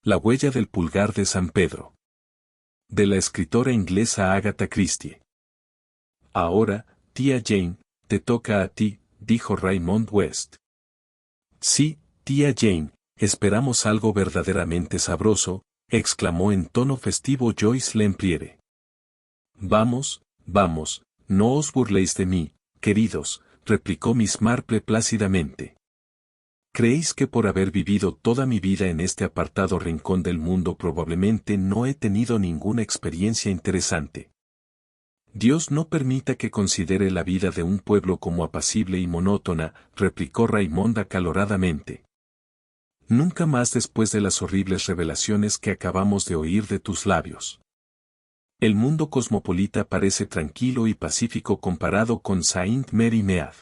La huella del pulgar de San Pedro. De la escritora inglesa Agatha Christie. Ahora, tía Jane, te toca a ti, dijo Raymond West. Sí, tía Jane, esperamos algo verdaderamente sabroso, exclamó en tono festivo Joyce Lempriere. Vamos, vamos, no os burléis de mí, queridos, replicó Miss Marple plácidamente. ¿Creéis que por haber vivido toda mi vida en este apartado rincón del mundo probablemente no he tenido ninguna experiencia interesante? Dios no permita que considere la vida de un pueblo como apacible y monótona, replicó Raymond acaloradamente. Nunca más después de las horribles revelaciones que acabamos de oír de tus labios. El mundo cosmopolita parece tranquilo y pacífico comparado con Saint Mary Mead.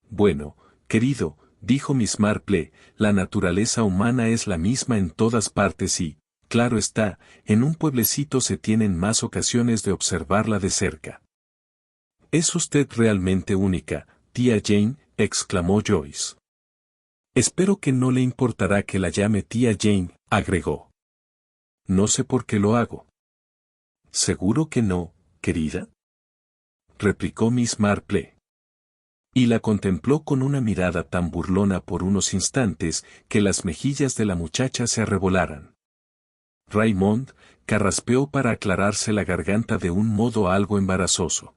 Bueno, querido, dijo Miss Marple, la naturaleza humana es la misma en todas partes y, claro está, en un pueblecito se tienen más ocasiones de observarla de cerca. Es usted realmente única, tía Jane, exclamó Joyce. Espero que no le importará que la llame tía Jane, agregó. No sé por qué lo hago. ¿Seguro que no, querida? Replicó Miss Marple. Y la contempló con una mirada tan burlona por unos instantes que las mejillas de la muchacha se arrebolaran. Raymond carraspeó para aclararse la garganta de un modo algo embarazoso.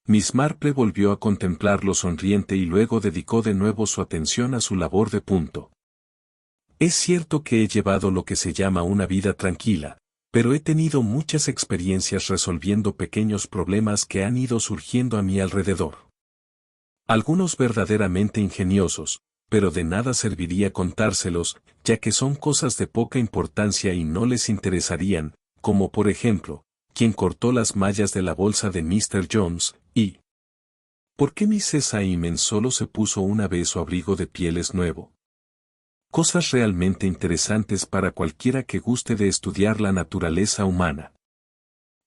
Miss Marple volvió a contemplarlo sonriente y luego dedicó de nuevo su atención a su labor de punto. Es cierto que he llevado lo que se llama una vida tranquila, pero he tenido muchas experiencias resolviendo pequeños problemas que han ido surgiendo a mi alrededor. Algunos verdaderamente ingeniosos, pero de nada serviría contárselos, ya que son cosas de poca importancia y no les interesarían, como por ejemplo, quien cortó las mallas de la bolsa de Mr. Jones, y ¿por qué Mrs. Aymen solo se puso una vez su abrigo de pieles nuevo? Cosas realmente interesantes para cualquiera que guste de estudiar la naturaleza humana.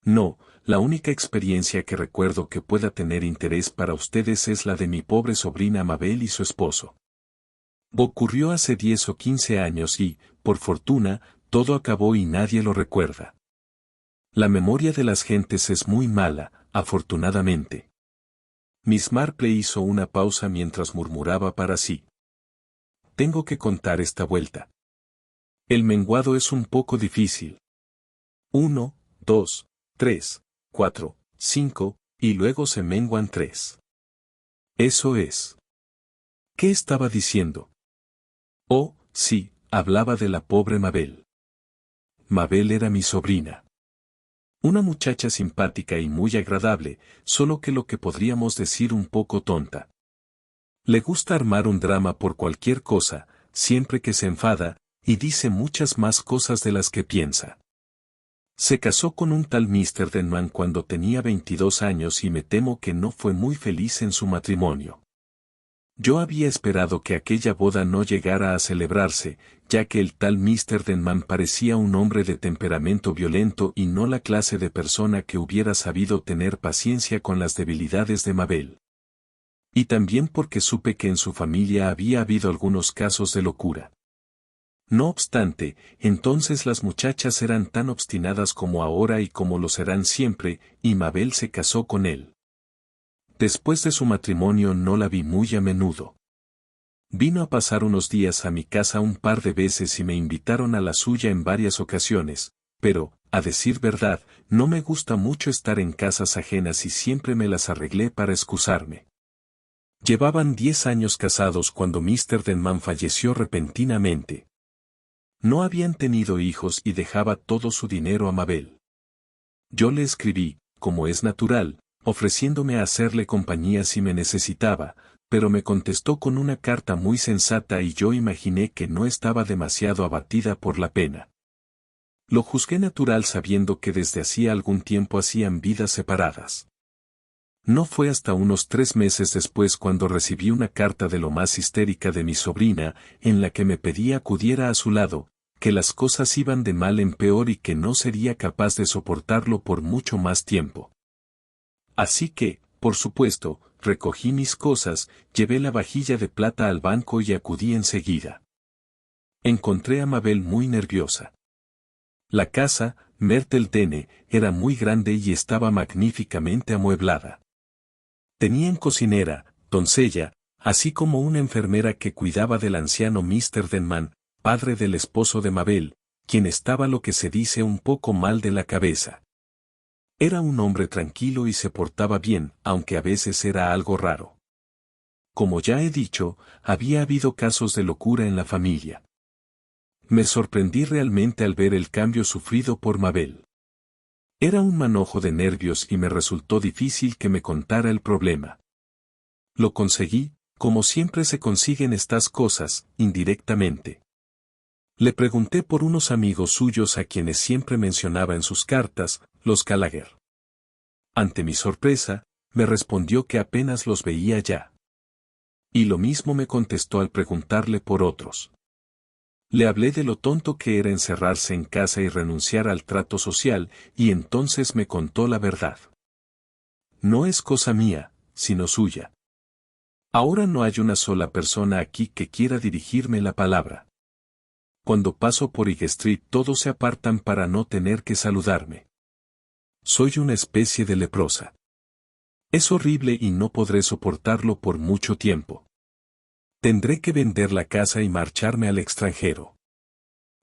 No, la única experiencia que recuerdo que pueda tener interés para ustedes es la de mi pobre sobrina Mabel y su esposo. Ocurrió hace 10 o 15 años y, por fortuna, todo acabó y nadie lo recuerda. La memoria de las gentes es muy mala, afortunadamente. Miss Marple hizo una pausa mientras murmuraba para sí. Tengo que contar esta vuelta. El menguado es un poco difícil. 1, 2, 3, 4, 5, y luego se menguan 3. Eso es. ¿Qué estaba diciendo? Oh, sí, hablaba de la pobre Mabel. Mabel era mi sobrina. Una muchacha simpática y muy agradable, solo que lo que podríamos decir un poco tonta. Le gusta armar un drama por cualquier cosa, siempre que se enfada, y dice muchas más cosas de las que piensa. Se casó con un tal Mr. Denman cuando tenía 22 años y me temo que no fue muy feliz en su matrimonio. Yo había esperado que aquella boda no llegara a celebrarse, ya que el tal Mr. Denman parecía un hombre de temperamento violento y no la clase de persona que hubiera sabido tener paciencia con las debilidades de Mabel. Y también porque supe que en su familia había habido algunos casos de locura. No obstante, entonces las muchachas eran tan obstinadas como ahora y como lo serán siempre, y Mabel se casó con él. Después de su matrimonio no la vi muy a menudo. Vino a pasar unos días a mi casa un par de veces y me invitaron a la suya en varias ocasiones, pero, a decir verdad, no me gusta mucho estar en casas ajenas y siempre me las arreglé para excusarme. Llevaban 10 años casados cuando Mr. Denman falleció repentinamente. No habían tenido hijos y dejaba todo su dinero a Mabel. Yo le escribí, como es natural, ofreciéndome a hacerle compañía si me necesitaba, pero me contestó con una carta muy sensata y yo imaginé que no estaba demasiado abatida por la pena. Lo juzgué natural sabiendo que desde hacía algún tiempo hacían vidas separadas. No fue hasta unos 3 meses después cuando recibí una carta de lo más histérica de mi sobrina, en la que me pedía acudiera a su lado, que las cosas iban de mal en peor y que no sería capaz de soportarlo por mucho más tiempo. Así que, por supuesto, recogí mis cosas, llevé la vajilla de plata al banco y acudí enseguida. Encontré a Mabel muy nerviosa. La casa, Myrtle Dene, era muy grande y estaba magníficamente amueblada. Tenían cocinera, doncella, así como una enfermera que cuidaba del anciano Mr. Denman, padre del esposo de Mabel, quien estaba lo que se dice un poco mal de la cabeza. Era un hombre tranquilo y se portaba bien, aunque a veces era algo raro. Como ya he dicho, había habido casos de locura en la familia. Me sorprendí realmente al ver el cambio sufrido por Mabel. Era un manojo de nervios y me resultó difícil que me contara el problema. Lo conseguí, como siempre se consiguen estas cosas, indirectamente. Le pregunté por unos amigos suyos a quienes siempre mencionaba en sus cartas, los Gallagher. Ante mi sorpresa, me respondió que apenas los veía ya. Y lo mismo me contestó al preguntarle por otros. Le hablé de lo tonto que era encerrarse en casa y renunciar al trato social, y entonces me contó la verdad. No es cosa mía, sino suya. Ahora no hay una sola persona aquí que quiera dirigirme la palabra. Cuando paso por High Street todos se apartan para no tener que saludarme. Soy una especie de leprosa. Es horrible y no podré soportarlo por mucho tiempo. Tendré que vender la casa y marcharme al extranjero.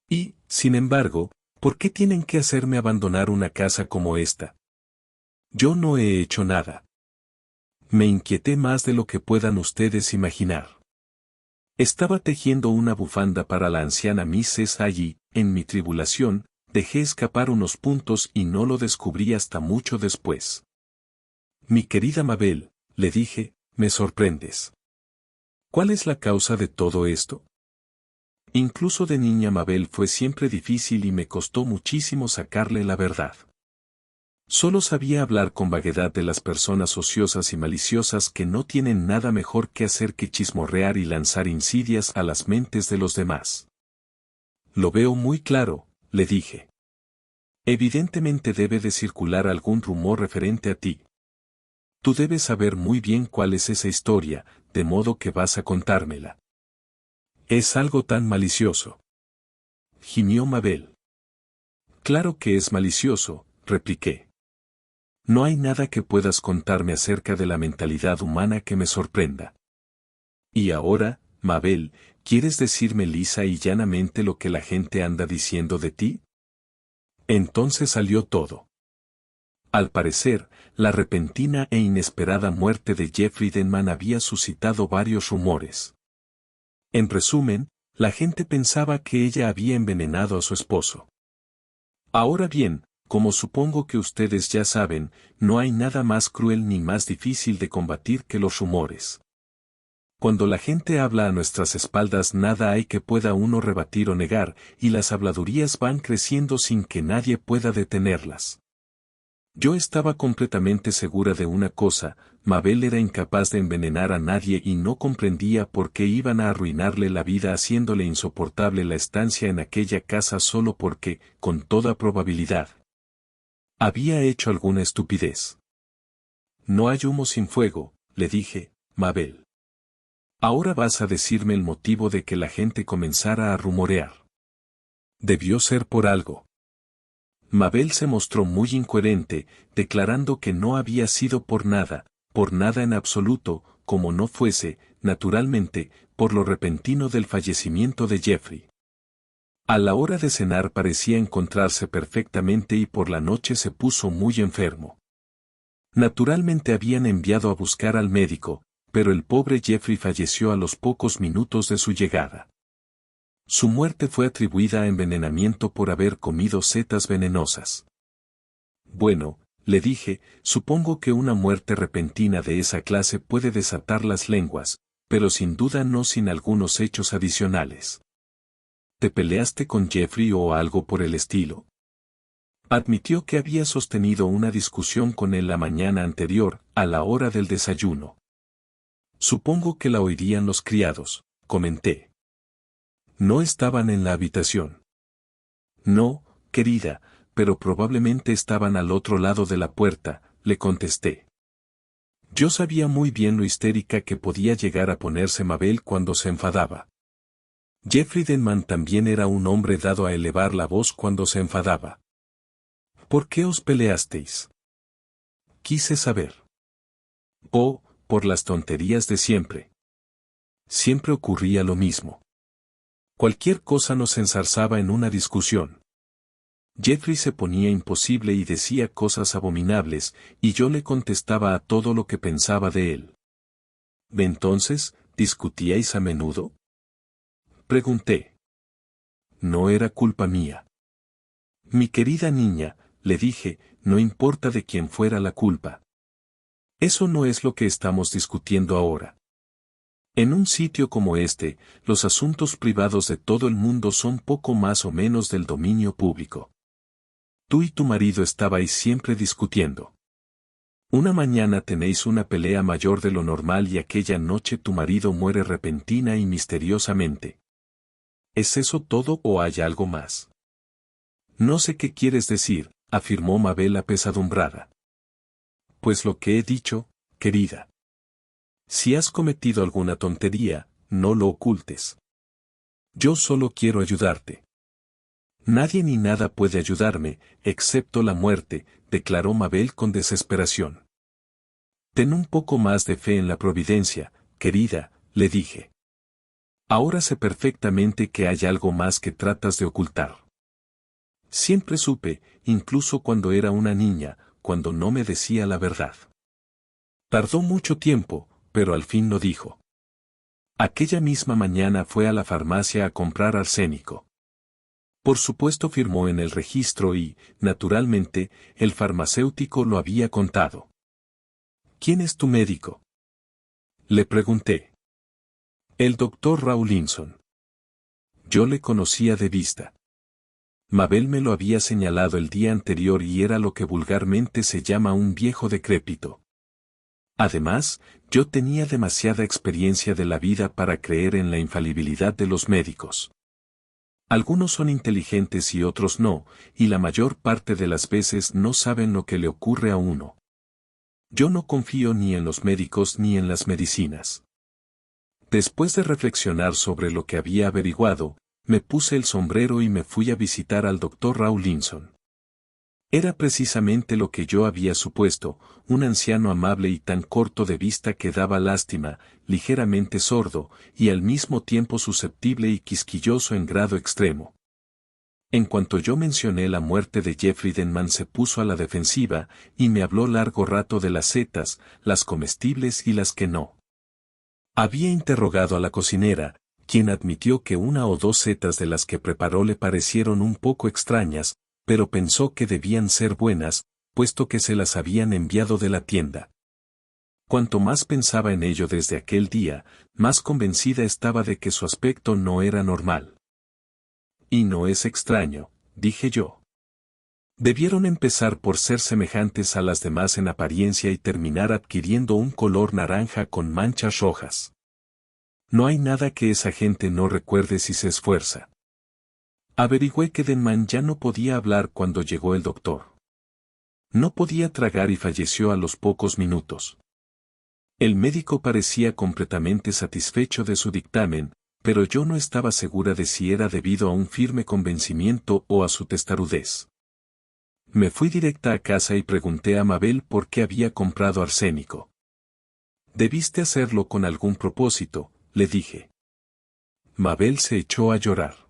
Y, sin embargo, ¿por qué tienen que hacerme abandonar una casa como esta? Yo no he hecho nada. Me inquieté más de lo que puedan ustedes imaginar. Estaba tejiendo una bufanda para la anciana Mrs. Allí, en mi tribulación, dejé escapar unos puntos y no lo descubrí hasta mucho después. Mi querida Mabel, le dije, me sorprendes. ¿Cuál es la causa de todo esto? Incluso de niña Mabel fue siempre difícil y me costó muchísimo sacarle la verdad. Solo sabía hablar con vaguedad de las personas ociosas y maliciosas que no tienen nada mejor que hacer que chismorrear y lanzar insidias a las mentes de los demás. Lo veo muy claro, le dije. Evidentemente debe de circular algún rumor referente a ti. Tú debes saber muy bien cuál es esa historia, de modo que vas a contármela. Es algo tan malicioso. Gimió Mabel. Claro que es malicioso, repliqué. No hay nada que puedas contarme acerca de la mentalidad humana que me sorprenda. Y ahora, Mabel, ¿quieres decirme lisa y llanamente lo que la gente anda diciendo de ti? Entonces salió todo. Al parecer, la repentina e inesperada muerte de Jeffrey Denman había suscitado varios rumores. En resumen, la gente pensaba que ella había envenenado a su esposo. Ahora bien, como supongo que ustedes ya saben, no hay nada más cruel ni más difícil de combatir que los rumores. Cuando la gente habla a nuestras espaldas nada hay que pueda uno rebatir o negar, y las habladurías van creciendo sin que nadie pueda detenerlas. Yo estaba completamente segura de una cosa, Mabel era incapaz de envenenar a nadie y no comprendía por qué iban a arruinarle la vida haciéndole insoportable la estancia en aquella casa solo porque, con toda probabilidad, había hecho alguna estupidez. No hay humo sin fuego, le dije, Mabel. Ahora vas a decirme el motivo de que la gente comenzara a rumorear. Debió ser por algo. Mabel se mostró muy incoherente, declarando que no había sido por nada en absoluto, como no fuese, naturalmente, por lo repentino del fallecimiento de Jeffrey. A la hora de cenar parecía encontrarse perfectamente y por la noche se puso muy enfermo. Naturalmente habían enviado a buscar al médico, pero el pobre Jeffrey falleció a los pocos minutos de su llegada. Su muerte fue atribuida a envenenamiento por haber comido setas venenosas. Bueno, le dije, supongo que una muerte repentina de esa clase puede desatar las lenguas, pero sin duda no sin algunos hechos adicionales. ¿Te peleaste con Jeffrey o algo por el estilo? Admitió que había sostenido una discusión con él la mañana anterior, a la hora del desayuno. Supongo que la oirían los criados, comenté. No estaban en la habitación. No, querida, pero probablemente estaban al otro lado de la puerta, le contesté. Yo sabía muy bien lo histérica que podía llegar a ponerse Mabel cuando se enfadaba. Jeffrey Denman también era un hombre dado a elevar la voz cuando se enfadaba. ¿Por qué os peleasteis? Quise saber. Oh, por las tonterías de siempre. Siempre ocurría lo mismo. Cualquier cosa nos enzarzaba en una discusión. Jeffrey se ponía imposible y decía cosas abominables, y yo le contestaba a todo lo que pensaba de él. ¿Entonces, discutíais a menudo? Pregunté. No era culpa mía. Mi querida niña, le dije, no importa de quién fuera la culpa. Eso no es lo que estamos discutiendo ahora. En un sitio como este, los asuntos privados de todo el mundo son poco más o menos del dominio público. Tú y tu marido estabais siempre discutiendo. Una mañana tenéis una pelea mayor de lo normal y aquella noche tu marido muere repentina y misteriosamente. ¿Es eso todo o hay algo más? No sé qué quieres decir, afirmó Mabel apesadumbrada. Pues lo que he dicho, querida. Si has cometido alguna tontería, no lo ocultes. Yo solo quiero ayudarte. Nadie ni nada puede ayudarme, excepto la muerte, declaró Mabel con desesperación. Ten un poco más de fe en la providencia, querida, le dije. Ahora sé perfectamente que hay algo más que tratas de ocultar. Siempre supe, incluso cuando era una niña, cuando no me decía la verdad. Tardó mucho tiempo, pero al fin lo dijo. Aquella misma mañana fue a la farmacia a comprar arsénico. Por supuesto firmó en el registro y, naturalmente, el farmacéutico lo había contado. ¿Quién es tu médico? Le pregunté. El doctor Rawlinson. Yo le conocía de vista. Mabel me lo había señalado el día anterior y era lo que vulgarmente se llama un viejo decrépito. Además, yo tenía demasiada experiencia de la vida para creer en la infalibilidad de los médicos. Algunos son inteligentes y otros no, y la mayor parte de las veces no saben lo que le ocurre a uno. Yo no confío ni en los médicos ni en las medicinas. Después de reflexionar sobre lo que había averiguado, me puse el sombrero y me fui a visitar al doctor Rawlinson. Era precisamente lo que yo había supuesto, un anciano amable y tan corto de vista que daba lástima, ligeramente sordo, y al mismo tiempo susceptible y quisquilloso en grado extremo. En cuanto yo mencioné la muerte de Jeffrey Denman se puso a la defensiva, y me habló largo rato de las setas, las comestibles y las que no. Había interrogado a la cocinera, quien admitió que una o dos setas de las que preparó le parecieron un poco extrañas, pero pensó que debían ser buenas, puesto que se las habían enviado de la tienda. Cuanto más pensaba en ello desde aquel día, más convencida estaba de que su aspecto no era normal. Y no es extraño, dije yo. Debieron empezar por ser semejantes a las demás en apariencia y terminar adquiriendo un color naranja con manchas rojas. No hay nada que esa gente no recuerde si se esfuerza. Averigüé que Denman ya no podía hablar cuando llegó el doctor. No podía tragar y falleció a los pocos minutos. El médico parecía completamente satisfecho de su dictamen, pero yo no estaba segura de si era debido a un firme convencimiento o a su testarudez. Me fui directa a casa y pregunté a Mabel por qué había comprado arsénico. Debiste hacerlo con algún propósito, le dije. Mabel se echó a llorar.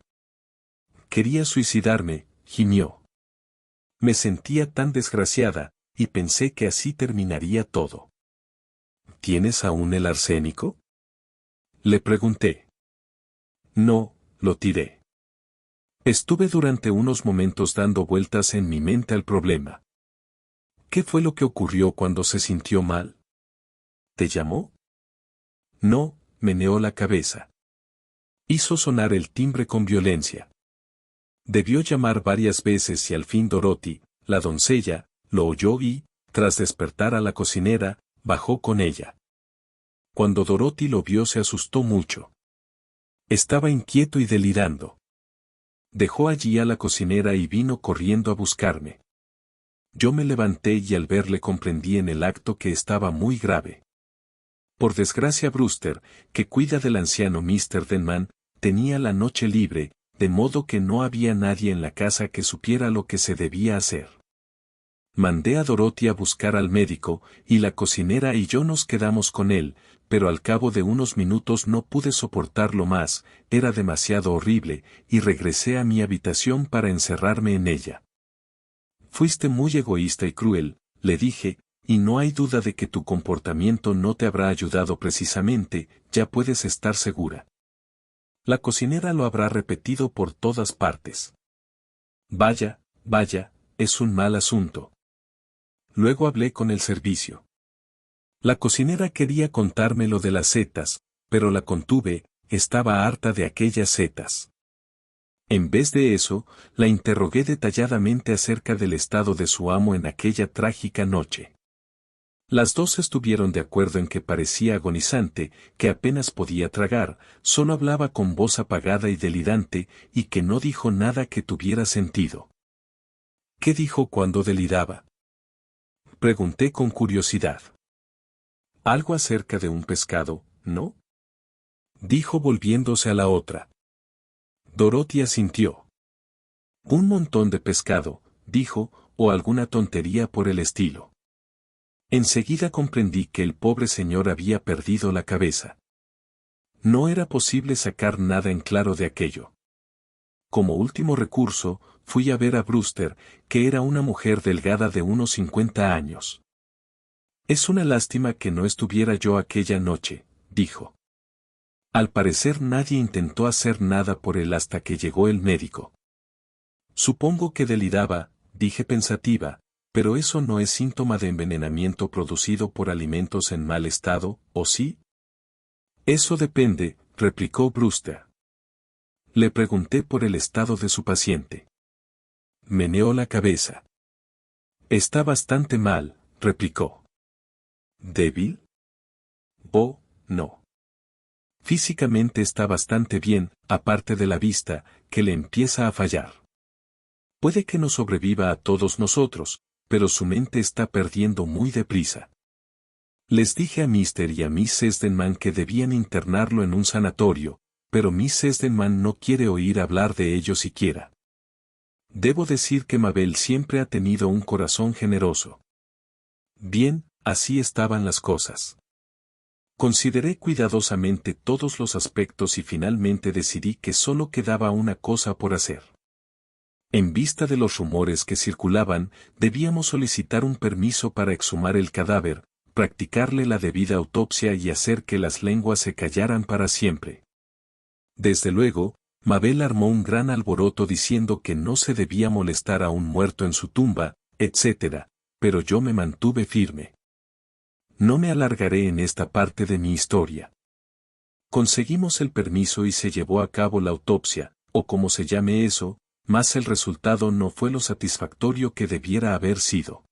Quería suicidarme, gimió. Me sentía tan desgraciada, y pensé que así terminaría todo. ¿Tienes aún el arsénico? Le pregunté. No, lo tiré. Estuve durante unos momentos dando vueltas en mi mente al problema. ¿Qué fue lo que ocurrió cuando se sintió mal? ¿Te llamó? No, meneó la cabeza. Hizo sonar el timbre con violencia. Debió llamar varias veces y al fin Dorothy, la doncella, lo oyó y, tras despertar a la cocinera, bajó con ella. Cuando Dorothy lo vio se asustó mucho. Estaba inquieto y delirando. Dejó allí a la cocinera y vino corriendo a buscarme. Yo me levanté y al verle comprendí en el acto que estaba muy grave. Por desgracia Brewster, que cuida del anciano Mr. Denman, tenía la noche libre, de modo que no había nadie en la casa que supiera lo que se debía hacer. Mandé a Dorothy a buscar al médico, y la cocinera y yo nos quedamos con él, pero al cabo de unos minutos no pude soportarlo más, era demasiado horrible, y regresé a mi habitación para encerrarme en ella. Fuiste muy egoísta y cruel, le dije, y no hay duda de que tu comportamiento no te habrá ayudado precisamente, ya puedes estar segura. La cocinera lo habrá repetido por todas partes. Vaya, vaya, es un mal asunto. Luego hablé con el servicio. La cocinera quería contarme lo de las setas, pero la contuve, estaba harta de aquellas setas. En vez de eso, la interrogué detalladamente acerca del estado de su amo en aquella trágica noche. Las dos estuvieron de acuerdo en que parecía agonizante, que apenas podía tragar, solo hablaba con voz apagada y delirante, y que no dijo nada que tuviera sentido. ¿Qué dijo cuando deliraba? Pregunté con curiosidad. Algo acerca de un pescado, ¿no? Dijo volviéndose a la otra. Dorothy asintió. Un montón de pescado, dijo, o alguna tontería por el estilo. Enseguida comprendí que el pobre señor había perdido la cabeza. No era posible sacar nada en claro de aquello. Como último recurso, fui a ver a Brewster, que era una mujer delgada de unos 50 años. Es una lástima que no estuviera yo aquella noche, dijo. Al parecer nadie intentó hacer nada por él hasta que llegó el médico. Supongo que deliraba, dije pensativa, pero eso no es síntoma de envenenamiento producido por alimentos en mal estado, ¿o sí? Eso depende, replicó Brewster. Le pregunté por el estado de su paciente. Meneó la cabeza. Está bastante mal, replicó. ¿Débil? Oh, no. Físicamente está bastante bien, aparte de la vista, que le empieza a fallar. Puede que no sobreviva a todos nosotros, pero su mente está perdiendo muy deprisa. Les dije a Mr. y a Miss Sesdenman que debían internarlo en un sanatorio, pero Miss Sesdenman no quiere oír hablar de ello siquiera. Debo decir que Mabel siempre ha tenido un corazón generoso. Bien, así estaban las cosas. Consideré cuidadosamente todos los aspectos y finalmente decidí que solo quedaba una cosa por hacer. En vista de los rumores que circulaban, debíamos solicitar un permiso para exhumar el cadáver, practicarle la debida autopsia y hacer que las lenguas se callaran para siempre. Desde luego, Mabel armó un gran alboroto diciendo que no se debía molestar a un muerto en su tumba, etc., pero yo me mantuve firme. No me alargaré en esta parte de mi historia. Conseguimos el permiso y se llevó a cabo la autopsia, o como se llame eso, mas el resultado no fue lo satisfactorio que debiera haber sido.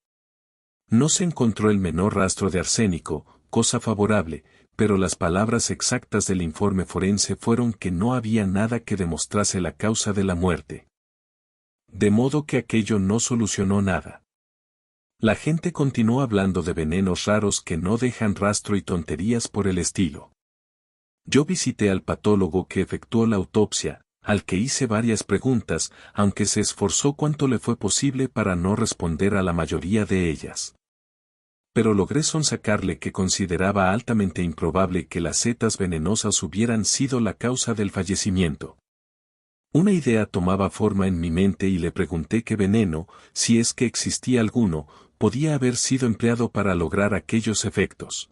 No se encontró el menor rastro de arsénico, cosa favorable, pero las palabras exactas del informe forense fueron que no había nada que demostrase la causa de la muerte. De modo que aquello no solucionó nada. La gente continuó hablando de venenos raros que no dejan rastro y tonterías por el estilo. Yo visité al patólogo que efectuó la autopsia, al que hice varias preguntas, aunque se esforzó cuanto le fue posible para no responder a la mayoría de ellas. Pero logré sonsacarle que consideraba altamente improbable que las setas venenosas hubieran sido la causa del fallecimiento. Una idea tomaba forma en mi mente y le pregunté qué veneno, si es que existía alguno, podía haber sido empleado para lograr aquellos efectos.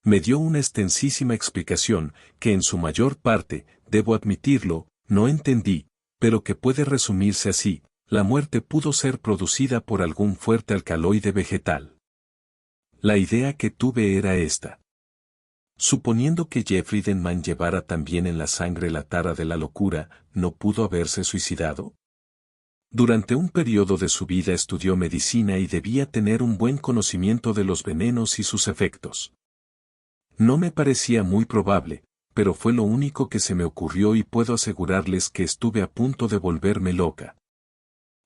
Me dio una extensísima explicación, que en su mayor parte, debo admitirlo, no entendí, pero que puede resumirse así: la muerte pudo ser producida por algún fuerte alcaloide vegetal. La idea que tuve era esta. Suponiendo que Jeffrey Denman llevara también en la sangre la tara de la locura, ¿no pudo haberse suicidado? Durante un periodo de su vida estudió medicina y debía tener un buen conocimiento de los venenos y sus efectos. No me parecía muy probable, pero fue lo único que se me ocurrió y puedo asegurarles que estuve a punto de volverme loca.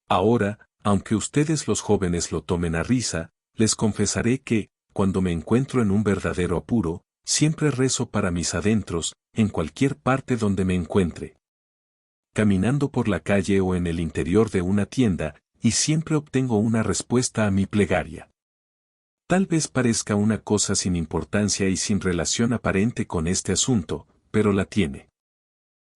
Ahora, aunque ustedes los jóvenes lo tomen a risa, les confesaré que, cuando me encuentro en un verdadero apuro, siempre rezo para mis adentros, en cualquier parte donde me encuentre. Caminando por la calle o en el interior de una tienda, y siempre obtengo una respuesta a mi plegaria. Tal vez parezca una cosa sin importancia y sin relación aparente con este asunto, pero la tiene.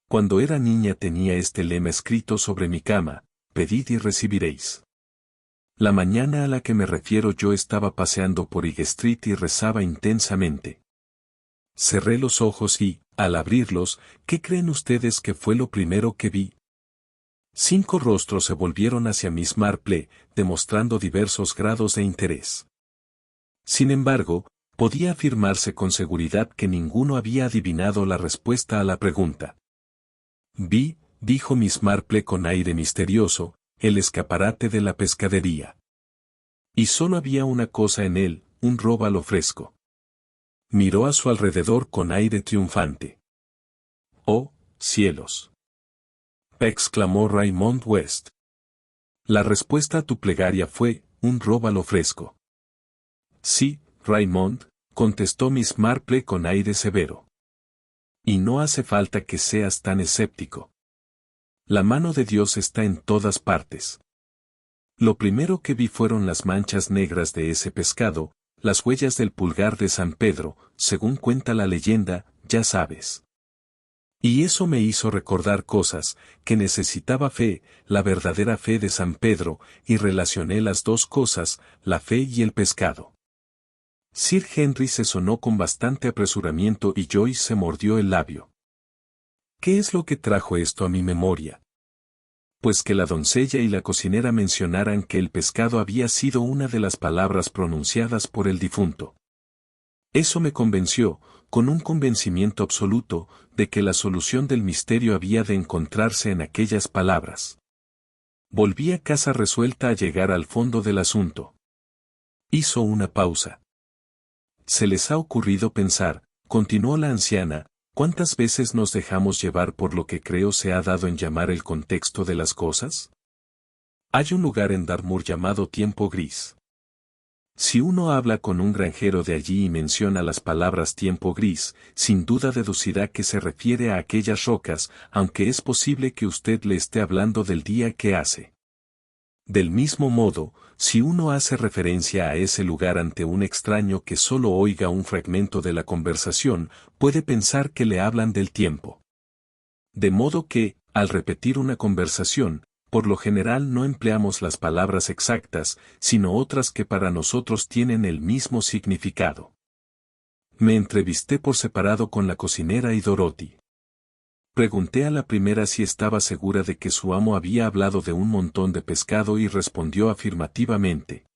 Cuando era niña tenía este lema escrito sobre mi cama: pedid y recibiréis. La mañana a la que me refiero yo estaba paseando por High Street y rezaba intensamente. Cerré los ojos y, al abrirlos, ¿qué creen ustedes que fue lo primero que vi? 5 rostros se volvieron hacia Miss Marple, demostrando diversos grados de interés. Sin embargo, podía afirmarse con seguridad que ninguno había adivinado la respuesta a la pregunta. Vi, dijo Miss Marple con aire misterioso, el escaparate de la pescadería. Y solo había una cosa en él, un róbalo fresco. Miró a su alrededor con aire triunfante. ¡Oh, cielos!, exclamó Raymond West. La respuesta a tu plegaria fue, un róbalo fresco. Sí, Raymond, contestó Miss Marple con aire severo. Y no hace falta que seas tan escéptico. La mano de Dios está en todas partes. Lo primero que vi fueron las manchas negras de ese pescado, las huellas del pulgar de San Pedro, según cuenta la leyenda, ya sabes. Y eso me hizo recordar cosas, que necesitaba fe, la verdadera fe de San Pedro, y relacioné las dos cosas, la fe y el pescado. Sir Henry se sonó con bastante apresuramiento y Joyce se mordió el labio. ¿Qué es lo que trajo esto a mi memoria? Pues que la doncella y la cocinera mencionaran que el pescado había sido una de las palabras pronunciadas por el difunto. Eso me convenció, con un convencimiento absoluto, de que la solución del misterio había de encontrarse en aquellas palabras. Volví a casa resuelta a llegar al fondo del asunto. Hizo una pausa. ¿Se les ha ocurrido pensar, continuó la anciana, cuántas veces nos dejamos llevar por lo que creo se ha dado en llamar el contexto de las cosas? Hay un lugar en Dartmoor llamado Tiempo Gris. Si uno habla con un granjero de allí y menciona las palabras tiempo gris, sin duda deducirá que se refiere a aquellas rocas, aunque es posible que usted le esté hablando del día que hace. Del mismo modo, si uno hace referencia a ese lugar ante un extraño que solo oiga un fragmento de la conversación, puede pensar que le hablan del tiempo. De modo que, al repetir una conversación, por lo general no empleamos las palabras exactas, sino otras que para nosotros tienen el mismo significado. Me entrevisté por separado con la cocinera y Dorothy. Pregunté a la primera si estaba segura de que su amo había hablado de un montón de pescado y respondió afirmativamente.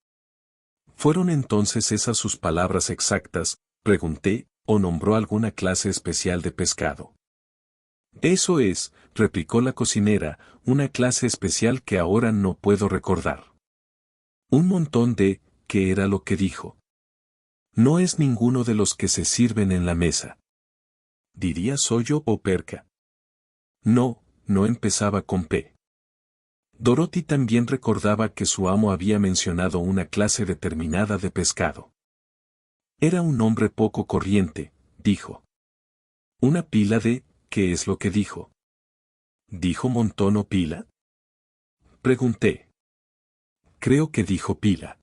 ¿Fueron entonces esas sus palabras exactas? Pregunté, ¿o nombró alguna clase especial de pescado? Eso es, replicó la cocinera, una clase especial que ahora no puedo recordar. Un montón de, ¿qué era lo que dijo? No es ninguno de los que se sirven en la mesa. ¿Diría sollo o perca? No, no empezaba con P. Dorothy también recordaba que su amo había mencionado una clase determinada de pescado. Era un hombre poco corriente, dijo. Una pila de, ¿qué es lo que dijo? ¿Dijo montón o pila? Pregunté. Creo que dijo pila.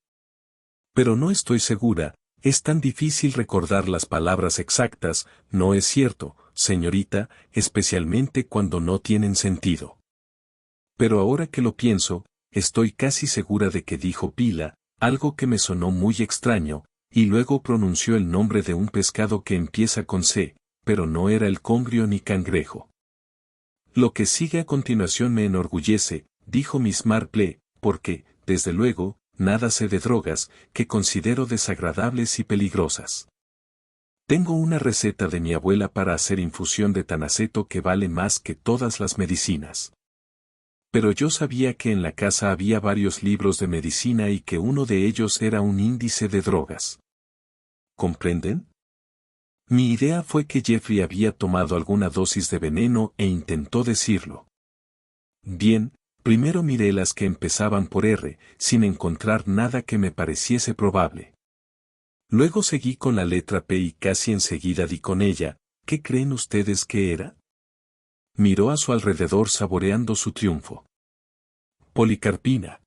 Pero no estoy segura, es tan difícil recordar las palabras exactas, ¿no es cierto, señorita, especialmente cuando no tienen sentido? Pero ahora que lo pienso, estoy casi segura de que dijo pila, algo que me sonó muy extraño, y luego pronunció el nombre de un pescado que empieza con C, pero no era el congrio ni cangrejo. Lo que sigue a continuación me enorgullece, dijo Miss Marple, porque, desde luego, nada sé de drogas, que considero desagradables y peligrosas. Tengo una receta de mi abuela para hacer infusión de tanaceto que vale más que todas las medicinas. Pero yo sabía que en la casa había varios libros de medicina y que uno de ellos era un índice de drogas. ¿Comprenden? Mi idea fue que Jeffrey había tomado alguna dosis de veneno e intentó decirlo. Bien, primero miré las que empezaban por R, sin encontrar nada que me pareciese probable. Luego seguí con la letra P y casi enseguida di con ella, ¿Qué creen ustedes que era? Miró a su alrededor saboreando su triunfo. Policarpina.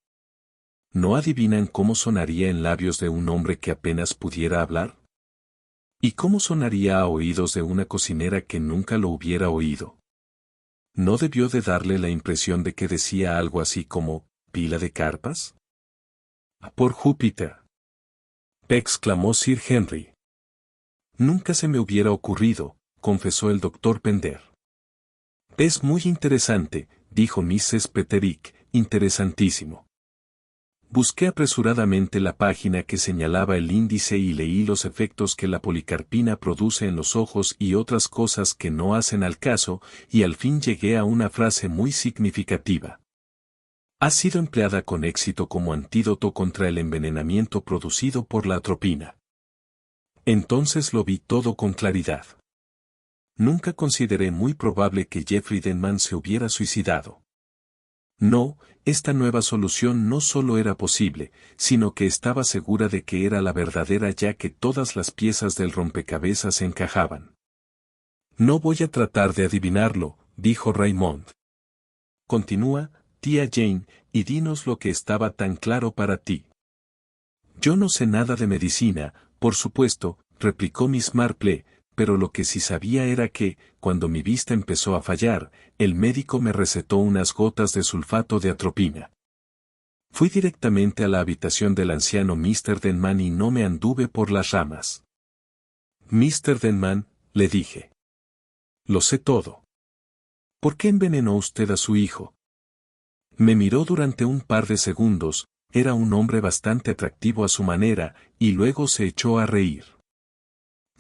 ¿No adivinan cómo sonaría en labios de un hombre que apenas pudiera hablar? ¿Y cómo sonaría a oídos de una cocinera que nunca lo hubiera oído? ¿No debió de darle la impresión de que decía algo así como, ¿pila de carpas? Por Júpiter, exclamó Sir Henry. Nunca se me hubiera ocurrido, confesó el doctor Pender. Es muy interesante, dijo Mrs. Petterick, interesantísimo. Busqué apresuradamente la página que señalaba el índice y leí los efectos que la policarpina produce en los ojos y otras cosas que no hacen al caso, y al fin llegué a una frase muy significativa. Ha sido empleada con éxito como antídoto contra el envenenamiento producido por la atropina. Entonces lo vi todo con claridad. Nunca consideré muy probable que Jeffrey Denman se hubiera suicidado. No, esta nueva solución no solo era posible, sino que estaba segura de que era la verdadera ya que todas las piezas del rompecabezas encajaban. No voy a tratar de adivinarlo, dijo Raymond. Continúa, tía Jane, y dinos lo que estaba tan claro para ti. Yo no sé nada de medicina, por supuesto, replicó Miss Marple, pero lo que sí sabía era que, cuando mi vista empezó a fallar, el médico me recetó unas gotas de sulfato de atropina. Fui directamente a la habitación del anciano Mr. Denman y no me anduve por las ramas. Mr. Denman, le dije. Lo sé todo. ¿Por qué envenenó usted a su hijo? Me miró durante un par de segundos, era un hombre bastante atractivo a su manera, y luego se echó a reír.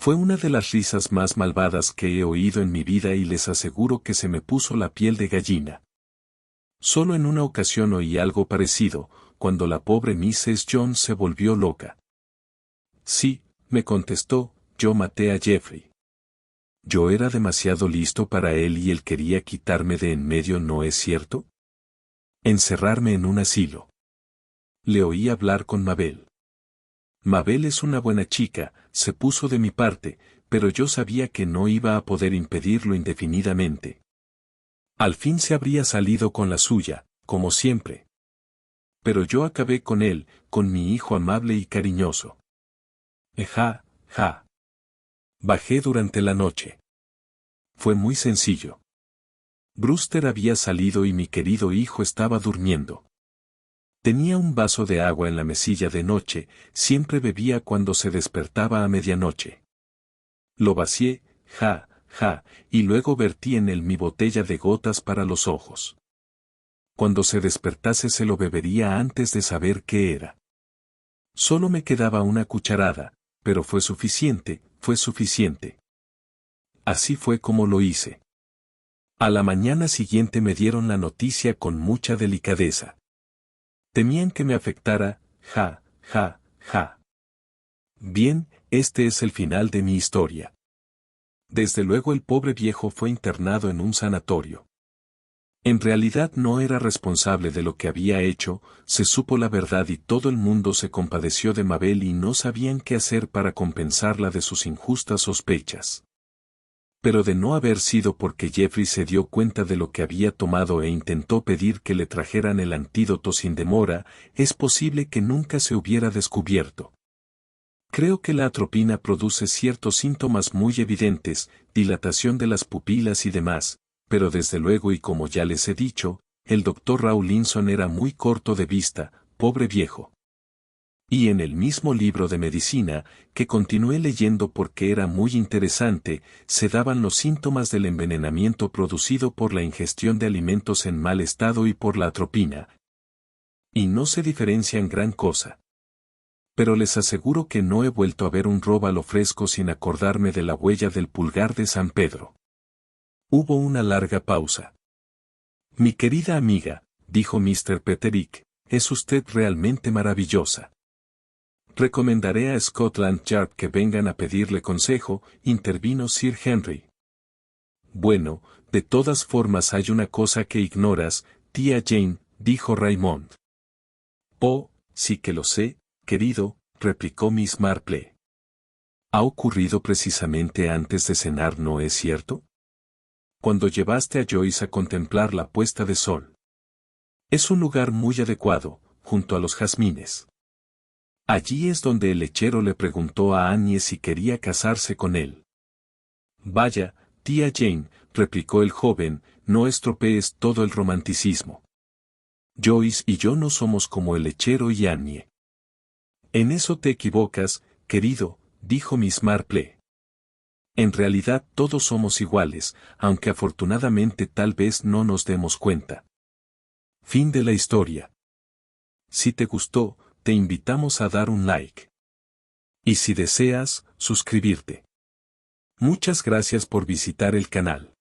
Fue una de las risas más malvadas que he oído en mi vida y les aseguro que se me puso la piel de gallina. Solo en una ocasión oí algo parecido, cuando la pobre Mrs. Jones se volvió loca. Sí, me contestó, yo maté a Jeffrey. Yo era demasiado listo para él y él quería quitarme de en medio, ¿no es cierto? Encerrarme en un asilo. Le oí hablar con Mabel. Mabel es una buena chica, se puso de mi parte, pero yo sabía que no iba a poder impedirlo indefinidamente. Al fin se habría salido con la suya, como siempre. Pero yo acabé con él, con mi hijo amable y cariñoso. Ja, ja. Bajé durante la noche. Fue muy sencillo. Brewster había salido y mi querido hijo estaba durmiendo. Tenía un vaso de agua en la mesilla de noche, siempre bebía cuando se despertaba a medianoche. Lo vacié, ja, ja, y luego vertí en él mi botella de gotas para los ojos. Cuando se despertase se lo bebería antes de saber qué era. Solo me quedaba una cucharada, pero fue suficiente, fue suficiente. Así fue como lo hice. A la mañana siguiente me dieron la noticia con mucha delicadeza. Temían que me afectara, ja, ja, ja. Bien, este es el final de mi historia. Desde luego el pobre viejo fue internado en un sanatorio. En realidad no era responsable de lo que había hecho, se supo la verdad y todo el mundo se compadeció de Mabel y no sabían qué hacer para compensarla de sus injustas sospechas. Pero de no haber sido porque Jeffrey se dio cuenta de lo que había tomado e intentó pedir que le trajeran el antídoto sin demora, es posible que nunca se hubiera descubierto. Creo que la atropina produce ciertos síntomas muy evidentes, dilatación de las pupilas y demás, pero desde luego y como ya les he dicho, el doctor Rawlinson era muy corto de vista, pobre viejo. Y en el mismo libro de medicina, que continué leyendo porque era muy interesante, se daban los síntomas del envenenamiento producido por la ingestión de alimentos en mal estado y por la atropina. Y no se diferencian gran cosa. Pero les aseguro que no he vuelto a ver un róbalo fresco sin acordarme de la huella del pulgar de San Pedro. Hubo una larga pausa. Mi querida amiga, dijo Mr. Petterick, es usted realmente maravillosa. Recomendaré a Scotland Yard que vengan a pedirle consejo, intervino Sir Henry. Bueno, de todas formas hay una cosa que ignoras, tía Jane, dijo Raymond. Oh, sí que lo sé, querido, replicó Miss Marple. Ha ocurrido precisamente antes de cenar, ¿no es cierto? Cuando llevaste a Joyce a contemplar la puesta de sol. Es un lugar muy adecuado, junto a los jazmines. Allí es donde el lechero le preguntó a Annie si quería casarse con él. Vaya, tía Jane, replicó el joven, no estropees todo el romanticismo. Joyce y yo no somos como el lechero y Annie. En eso te equivocas, querido, dijo Miss Marple. En realidad todos somos iguales, aunque afortunadamente tal vez no nos demos cuenta. Fin de la historia. Si te gustó, te invitamos a dar un like. Y si deseas, suscribirte. Muchas gracias por visitar el canal.